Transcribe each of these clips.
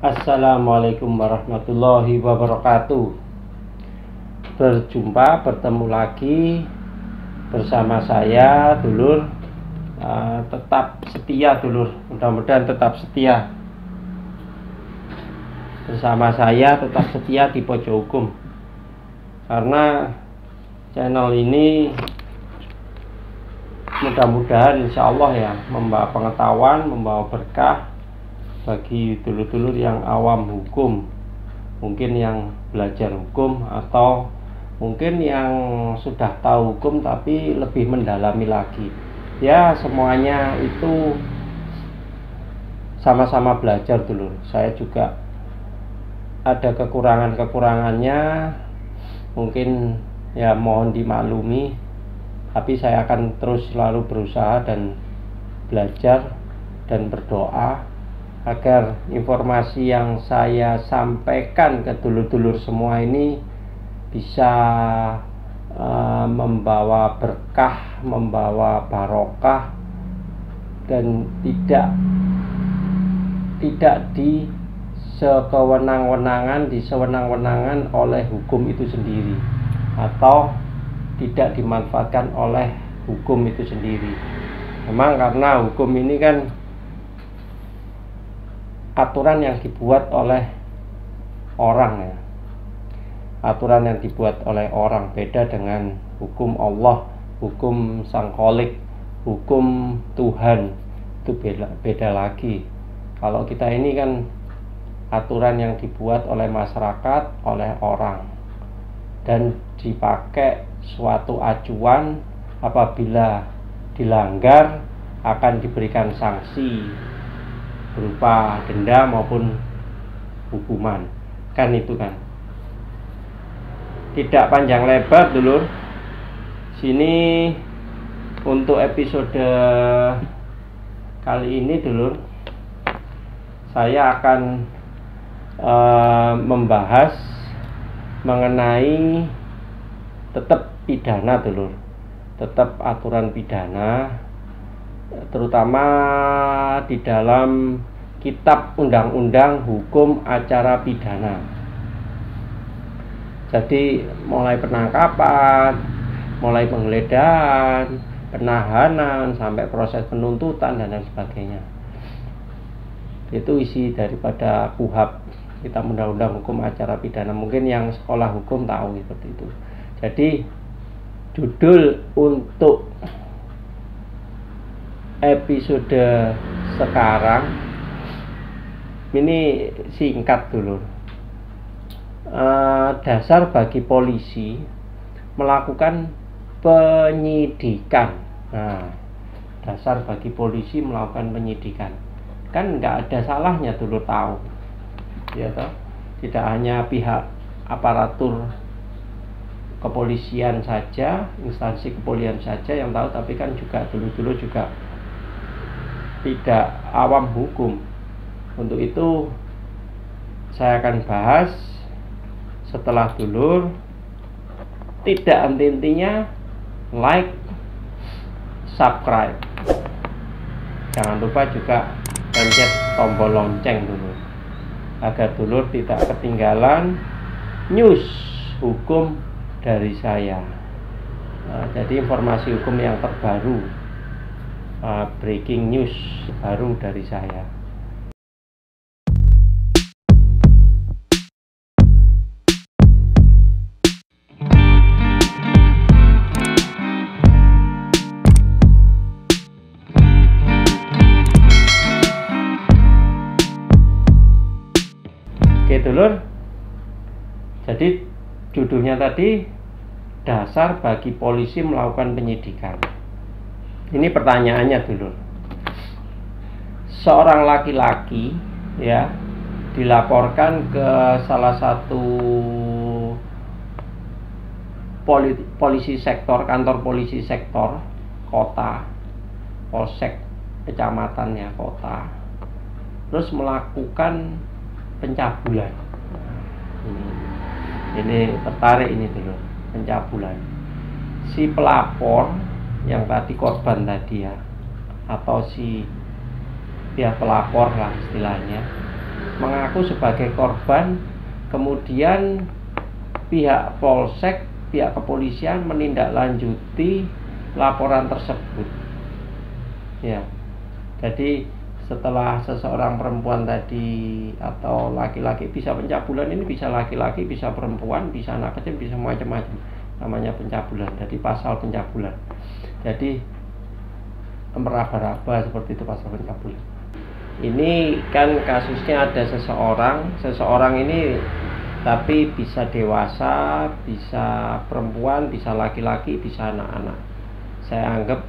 Assalamualaikum warahmatullahi wabarakatuh. Bertemu lagi bersama saya, dulur. Tetap setia, dulur. Mudah-mudahan tetap setia bersama saya, tetap setia di Pojok Hukum. Karena channel ini mudah-mudahan insya Allah ya membawa pengetahuan, membawa berkah bagi dulur-dulur yang awam hukum, mungkin yang belajar hukum, atau mungkin yang sudah tahu hukum tapi lebih mendalami lagi. Ya, semuanya itu sama-sama belajar, dulur. Saya juga ada kekurangannya, mungkin ya mohon dimaklumi, tapi saya akan terus selalu berusaha dan belajar dan berdoa agar informasi yang saya sampaikan ke dulur-dulur semua ini bisa membawa berkah, membawa barokah, dan tidak disewenang-wenangan oleh hukum itu sendiri, atau tidak dimanfaatkan oleh hukum itu sendiri. Memang karena hukum ini kan aturan yang dibuat oleh orang ya. Aturan yang dibuat oleh orang, beda dengan hukum Allah, hukum Sang Kholik, hukum Tuhan. Itu beda lagi. Kalau kita ini kan aturan yang dibuat oleh masyarakat, oleh orang, dan dipakai suatu acuan. Apabila dilanggar akan diberikan sanksi berupa denda maupun hukuman. Kan itu kan. Tidak panjang lebar, dulur. Sini untuk episode kali ini, dulur, saya akan membahas mengenai tetap pidana, dulur. Tetap aturan pidana, terutama di dalam Kitab Undang-Undang Hukum Acara Pidana. Jadi mulai penangkapan, mulai penggeledahan, penahanan, sampai proses penuntutan dan lain sebagainya. Itu isi daripada KUHP, Kitab Undang-Undang Hukum Acara Pidana. Mungkin yang sekolah hukum tahu seperti itu. Jadi judul untuk episode sekarang ini singkat, dulu. Dasar bagi polisi melakukan penyidikan. Nah, dasar bagi polisi melakukan penyidikan, kan nggak ada salahnya, dulu tahu ya toh? Tidak hanya pihak aparatur kepolisian saja, instansi kepolisian saja yang tahu, tapi kan juga dulu juga tidak awam hukum. Untuk itu saya akan bahas setelah dulur tidak henti-hentinya like, subscribe. Jangan lupa juga pencet tombol lonceng, dulu, agar dulur tidak ketinggalan news hukum dari saya. Jadi informasi hukum yang terbaru, breaking news baru dari saya. Oke, dulur. Jadi judulnya tadi dasar bagi polisi melakukan penyidikan. Ini pertanyaannya, dulur. Seorang laki-laki ya dilaporkan ke salah satu polisi sektor, kantor polisi sektor kota, polsek kecamatan ya, kota, terus melakukan pencabulan. Ini tertarik ini, dulu, pencabulan. Si pelapor yang tadi, korban tadi ya, atau si ya pelapor lah istilahnya, mengaku sebagai korban, kemudian pihak polsek, pihak kepolisian menindaklanjuti laporan tersebut. Ya, jadi setelah seseorang perempuan tadi atau laki-laki, bisa pencabulan ini bisa laki-laki, bisa perempuan, bisa anak kecil, bisa macam-macam, namanya pencabulan. Jadi pasal pencabulan. Jadi meraba-raba seperti itu pasal pencabulan. Ini kan kasusnya ada seseorang ini tapi bisa dewasa, bisa perempuan, bisa laki-laki, bisa anak-anak. Saya anggap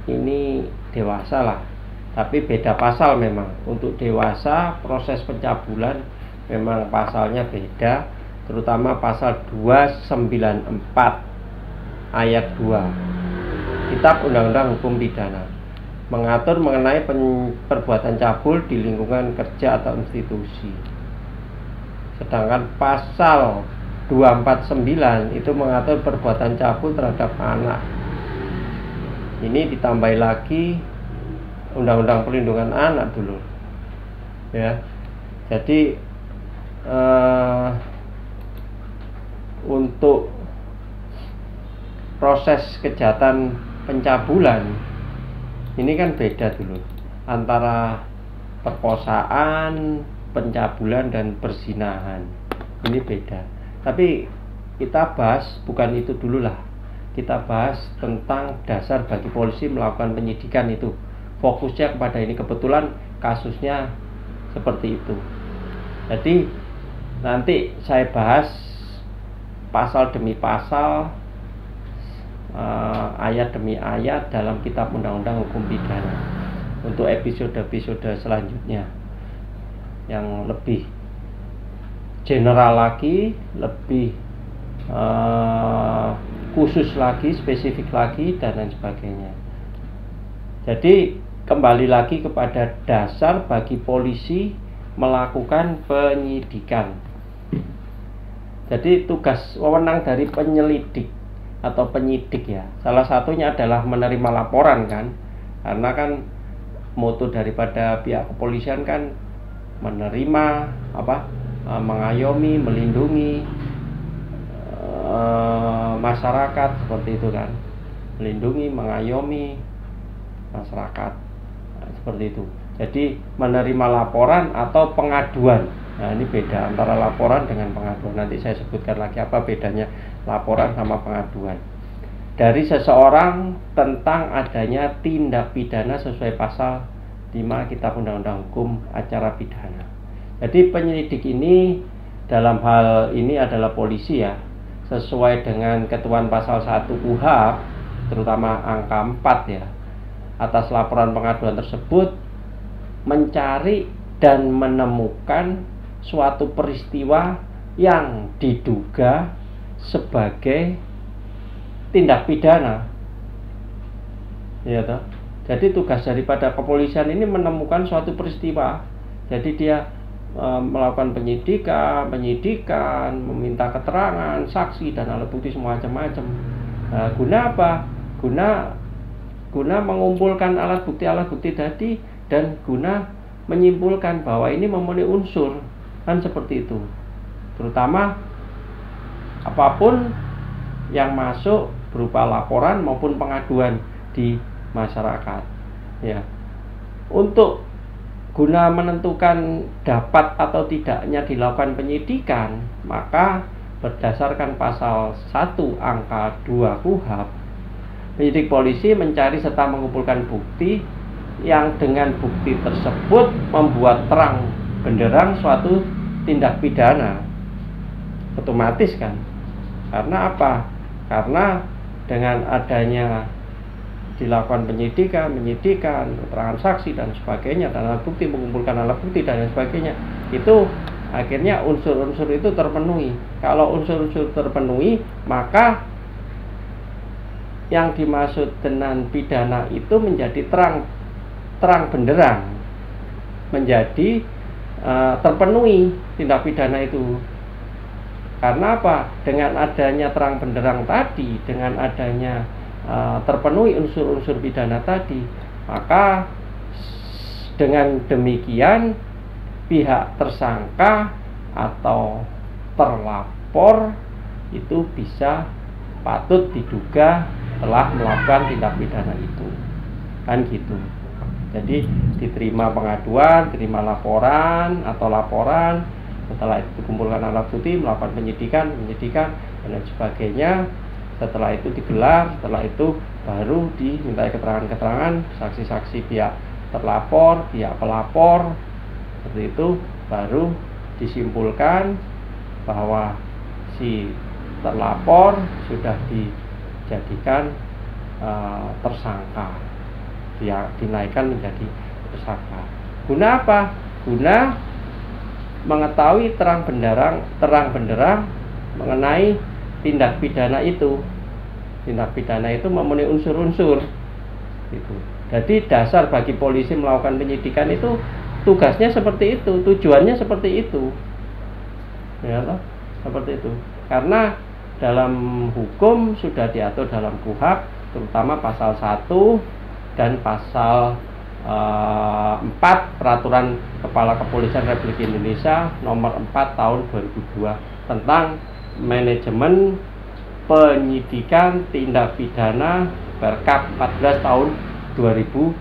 ini dewasa lah, tapi beda pasal memang. Untuk dewasa proses pencabulan memang pasalnya beda, terutama pasal 294 ayat 2 Kitab Undang-Undang Hukum Pidana mengatur mengenai perbuatan cabul di lingkungan kerja atau institusi. Sedangkan pasal 249 itu mengatur perbuatan cabul terhadap anak. Ini ditambahi lagi Undang-Undang Perlindungan Anak dulu. Ya. Jadi untuk proses kejahatan pencabulan ini kan beda dulu antara perkosaan, pencabulan, dan perzinahan. Ini beda. Tapi kita bahas bukan itu dulu lah. Kita bahas tentang dasar bagi polisi melakukan penyidikan itu. Fokusnya kepada ini, kebetulan kasusnya seperti itu. Jadi nanti saya bahas pasal demi pasal, ayat demi ayat dalam Kitab Undang-Undang Hukum Pidana untuk episode-episode selanjutnya yang lebih general lagi, lebih khusus lagi, spesifik lagi, dan lain sebagainya. Jadi kembali lagi kepada dasar bagi polisi melakukan penyidikan. Jadi tugas wewenang dari penyelidik atau penyidik ya, salah satunya adalah menerima laporan kan, karena kan moto daripada pihak kepolisian kan menerima mengayomi, melindungi masyarakat, seperti itu kan, melindungi, mengayomi masyarakat, seperti itu. Jadi menerima laporan atau pengaduan. Nah, ini beda antara laporan dengan pengaduan. Nanti saya sebutkan lagi apa bedanya laporan sama pengaduan dari seseorang tentang adanya tindak pidana sesuai pasal 5 Kitab Undang-Undang Hukum Acara Pidana. Jadi penyelidik ini dalam hal ini adalah polisi ya, sesuai dengan ketentuan pasal 1 KUHP, terutama angka 4 ya. Atas laporan pengaduan tersebut mencari dan menemukan suatu peristiwa yang diduga sebagai tindak pidana. Ya toh? Jadi tugas daripada kepolisian ini menemukan suatu peristiwa. Jadi dia melakukan penyidikan, meminta keterangan, saksi dan alat bukti semacam-macam. Guna apa? Guna mengumpulkan alat bukti tadi dan guna menyimpulkan bahwa ini memenuhi unsur, kan seperti itu. Terutama apapun yang masuk berupa laporan maupun pengaduan di masyarakat. Ya. Untuk guna menentukan dapat atau tidaknya dilakukan penyidikan, maka berdasarkan pasal 1 angka 2 KUHP, penyidik polisi mencari serta mengumpulkan bukti yang dengan bukti tersebut membuat terang benderang suatu tindak pidana. Otomatis kan. Karena apa? Karena dengan adanya dilakukan penyidikan, keterangan saksi dan sebagainya, dan alat bukti, mengumpulkan alat bukti dan lain sebagainya, itu akhirnya unsur-unsur itu terpenuhi. Kalau unsur-unsur terpenuhi, maka yang dimaksud dengan pidana itu menjadi terang benderang, menjadi terpenuhi tindak pidana itu. Karena apa? Dengan adanya terang benderang tadi, dengan adanya terpenuhi unsur-unsur pidana tadi, maka dengan demikian pihak tersangka atau terlapor itu bisa patut diduga telah melakukan tindak pidana itu, kan gitu. Jadi diterima pengaduan, terima laporan atau laporan, setelah itu dikumpulkan alat bukti, melakukan penyidikan dan lain sebagainya. Setelah itu digelar, setelah itu baru diminta keterangan-keterangan saksi-saksi pihak terlapor, pihak pelapor, seperti itu baru disimpulkan bahwa si terlapor sudah dijadikan tersangka, dia dinaikkan menjadi tersangka. Guna apa? Guna mengetahui terang benderang mengenai tindak pidana itu. Tindak pidana itu memenuhi unsur-unsur itu. Jadi dasar bagi polisi melakukan penyidikan itu tugasnya seperti itu, tujuannya seperti itu, ya toh? Seperti itu. Karena dalam hukum sudah diatur dalam KUHP, terutama pasal 1 dan pasal 4 Peraturan Kepala Kepolisian Republik Indonesia nomor 4 tahun 2002 tentang manajemen penyidikan tindak pidana Perkap 14 tahun 2012.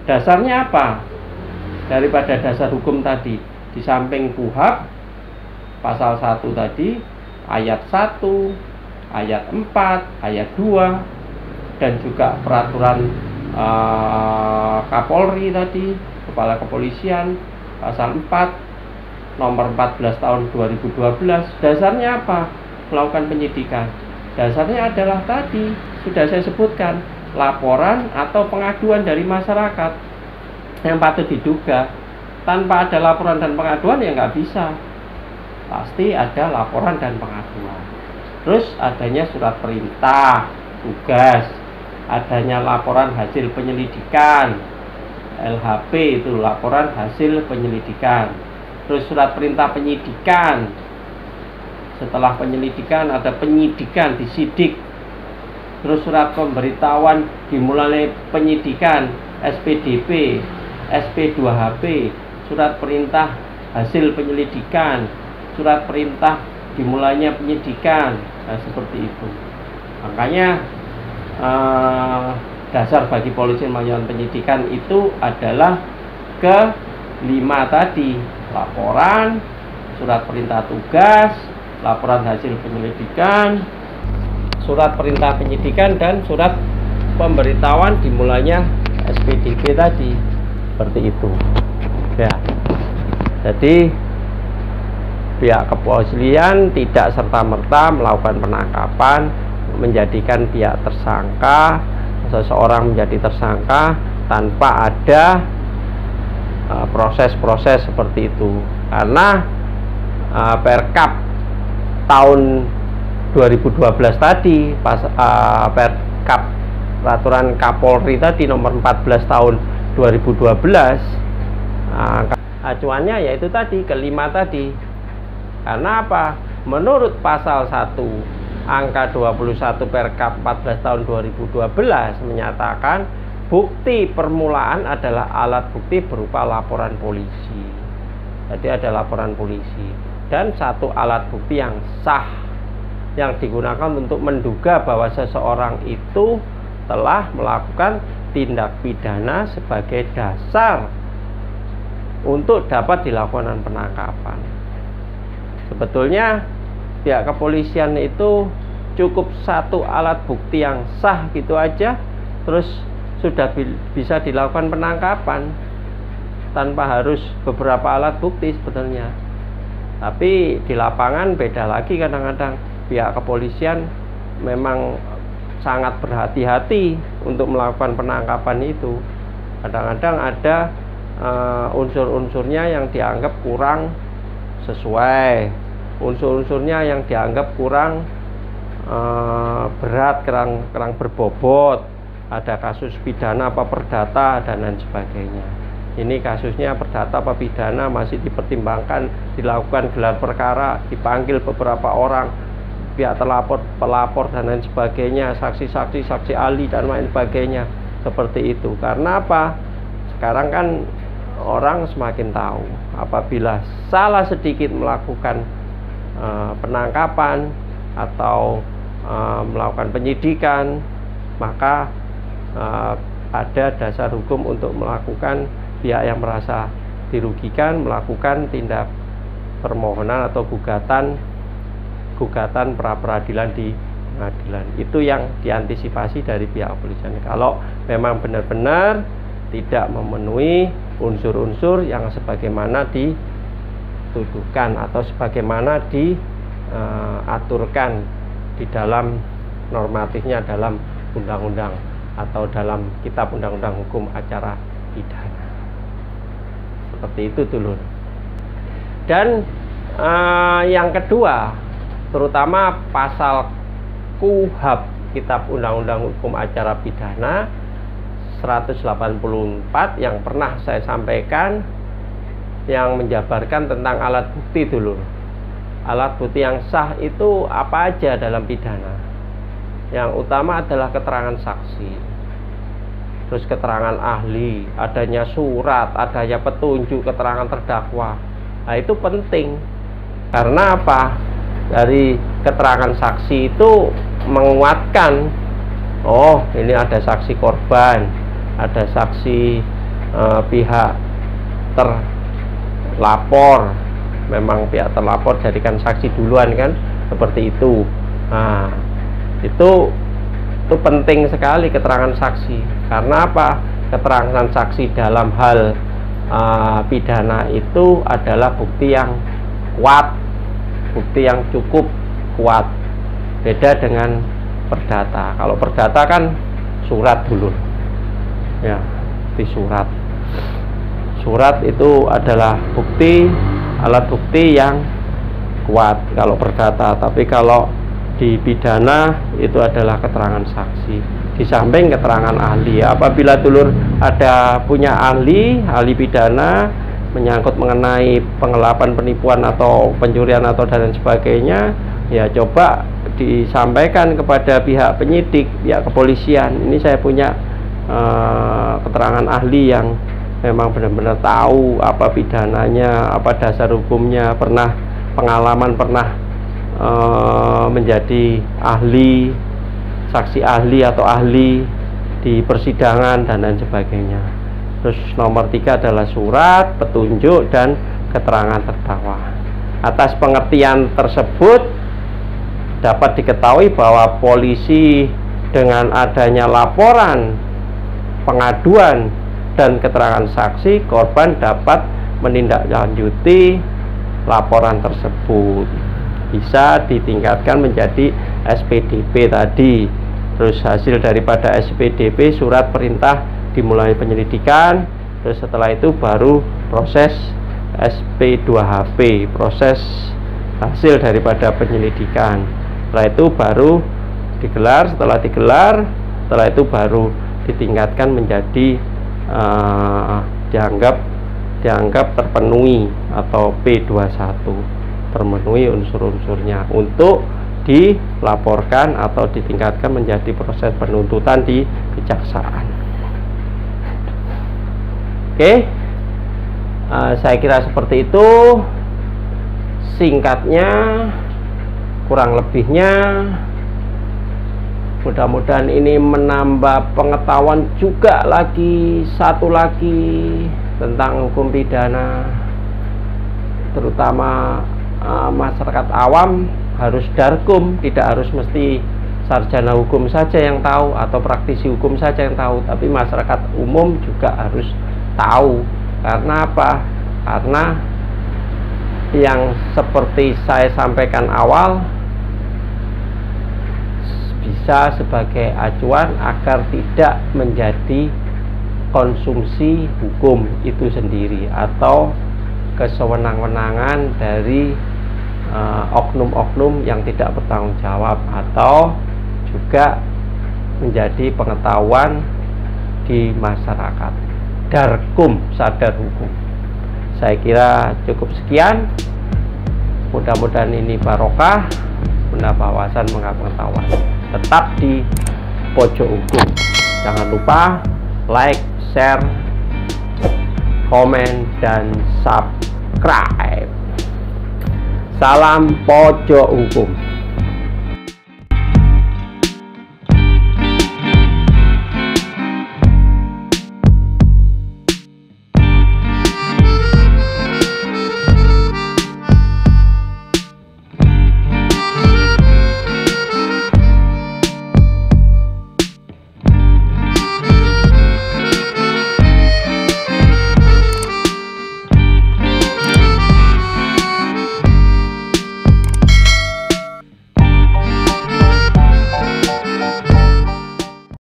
Dasarnya apa? Daripada dasar hukum tadi, di samping KUHP pasal 1 tadi, ayat 1, ayat 4, ayat 2, dan juga peraturan Kapolri tadi, Kepala Kepolisian pasal 4 nomor 14 tahun 2012. Dasarnya apa? Melakukan penyidikan. Dasarnya adalah tadi sudah saya sebutkan, laporan atau pengaduan dari masyarakat yang patut diduga. Tanpa ada laporan dan pengaduan ya nggak bisa. Pasti ada laporan dan pengaduan. Terus adanya surat perintah tugas, adanya laporan hasil penyelidikan, LHP itu laporan hasil penyelidikan. Terus surat perintah penyidikan. Setelah penyelidikan ada penyidikan, disidik. Terus surat pemberitahuan dimulai penyidikan, SPDP, SP2HP, surat perintah hasil penyelidikan, surat perintah dimulainya penyidikan. Nah, seperti itu. Makanya dasar bagi polisi melakukan penyidikan itu adalah kelima tadi, laporan, surat perintah tugas, laporan hasil penyelidikan, surat perintah penyidikan, dan surat pemberitahuan dimulainya SPDP tadi. Seperti itu ya. Jadi pihak kepolisian tidak serta-merta melakukan penangkapan, menjadikan pihak tersangka, seseorang menjadi tersangka tanpa ada proses-proses seperti itu. Karena Perkap tahun 2012 tadi, Perkap peraturan Kapolri tadi nomor 14 tahun 2012, acuannya yaitu tadi kelima tadi. Karena apa? Menurut pasal 1 angka 21 Perkap 14 tahun 2012 menyatakan bukti permulaan adalah alat bukti berupa laporan polisi. Jadi ada laporan polisi dan satu alat bukti yang sah yang digunakan untuk menduga bahwa seseorang itu telah melakukan tindak pidana sebagai dasar untuk dapat dilakukan penangkapan. Sebetulnya pihak kepolisian itu cukup satu alat bukti yang sah gitu aja, terus sudah bisa dilakukan penangkapan tanpa harus beberapa alat bukti sebetulnya. Tapi di lapangan beda lagi, kadang-kadang pihak kepolisian memang sangat berhati-hati untuk melakukan penangkapan itu. Kadang-kadang ada unsur-unsurnya yang dianggap kurang sesuai, unsur-unsurnya yang dianggap kurang berat, kurang berbobot, ada kasus pidana apa perdata dan lain sebagainya. Ini kasusnya perdata apa pidana masih dipertimbangkan, dilakukan gelar perkara, dipanggil beberapa orang, pihak terlapor, pelapor dan lain sebagainya, saksi-saksi, saksi ahli dan lain sebagainya. Seperti itu. Karena apa? Sekarang kan orang semakin tahu. Apabila salah sedikit melakukan penangkapan atau melakukan penyidikan, maka ada dasar hukum untuk melakukan pihak yang merasa dirugikan melakukan tindak permohonan atau gugatan pra peradilan di pengadilan. Itu yang diantisipasi dari pihak kepolisian. Kalau memang benar-benar tidak memenuhi unsur-unsur yang sebagaimana dituduhkan atau sebagaimana diaturkan di dalam normatifnya dalam undang-undang atau dalam kitab undang-undang hukum acara pidana. Seperti itu dulu. Dan yang kedua, terutama pasal KUHP, kitab undang-undang hukum acara pidana 184 yang pernah saya sampaikan, yang menjabarkan tentang alat bukti dulu. Alat bukti yang sah itu apa aja dalam pidana? Yang utama adalah keterangan saksi, terus keterangan ahli, adanya surat, adanya petunjuk, keterangan terdakwa. Nah, itu penting. Karena apa? Dari keterangan saksi itu menguatkan, oh ini ada saksi korban, ada saksi pihak terlapor, memang pihak terlapor jadikan saksi duluan kan, seperti itu. Nah, itu penting sekali keterangan saksi. Karena apa? Keterangan saksi dalam hal pidana itu adalah bukti yang kuat, bukti yang cukup kuat. Beda dengan perdata. Kalau perdata kan surat dulu, ya, di surat. Surat itu adalah bukti, alat bukti yang kuat kalau perdata. Tapi kalau di pidana itu adalah keterangan saksi, di samping keterangan ahli. Apabila dulur ada punya ahli pidana menyangkut mengenai penggelapan, penipuan atau pencurian atau dan sebagainya, ya coba disampaikan kepada pihak penyidik, pihak kepolisian. Ini saya punya keterangan ahli yang memang benar-benar tahu apa pidananya, apa dasar hukumnya, pernah pengalaman, pernah menjadi ahli, saksi ahli atau ahli di persidangan dan lain sebagainya. Terus nomor 3 adalah surat, petunjuk, dan keterangan terdakwa. Atas pengertian tersebut dapat diketahui bahwa polisi dengan adanya laporan, pengaduan, dan keterangan saksi, korban dapat menindaklanjuti laporan tersebut. Bisa ditingkatkan menjadi SPDP tadi. Terus hasil daripada SPDP, surat perintah dimulai penyelidikan. Terus setelah itu baru proses SP2HP, proses hasil daripada penyelidikan. Setelah itu baru digelar. Setelah itu baru ditingkatkan menjadi dianggap terpenuhi atau P21, termenuhi unsur-unsurnya untuk dilaporkan atau ditingkatkan menjadi proses penuntutan di kejaksaan. Oke, saya kira seperti itu singkatnya, kurang lebihnya. Mudah-mudahan ini menambah pengetahuan juga satu lagi tentang hukum pidana, terutama masyarakat awam harus darkum, tidak harus mesti sarjana hukum saja yang tahu atau praktisi hukum saja yang tahu, tapi masyarakat umum juga harus tahu. Karena apa? Karena yang seperti saya sampaikan awal bisa sebagai acuan agar tidak menjadi konsumsi hukum itu sendiri atau kesewenang-wenangan dari oknum-oknum yang tidak bertanggung jawab, atau juga menjadi pengetahuan di masyarakat. Darkum, sadar hukum. Saya kira cukup sekian. Mudah-mudahan ini barokah, menambah wawasan, menambah pengetahuan. Tetap di pojok hukum. Jangan lupa like, share, komen, dan subscribe. Salam pojok hukum.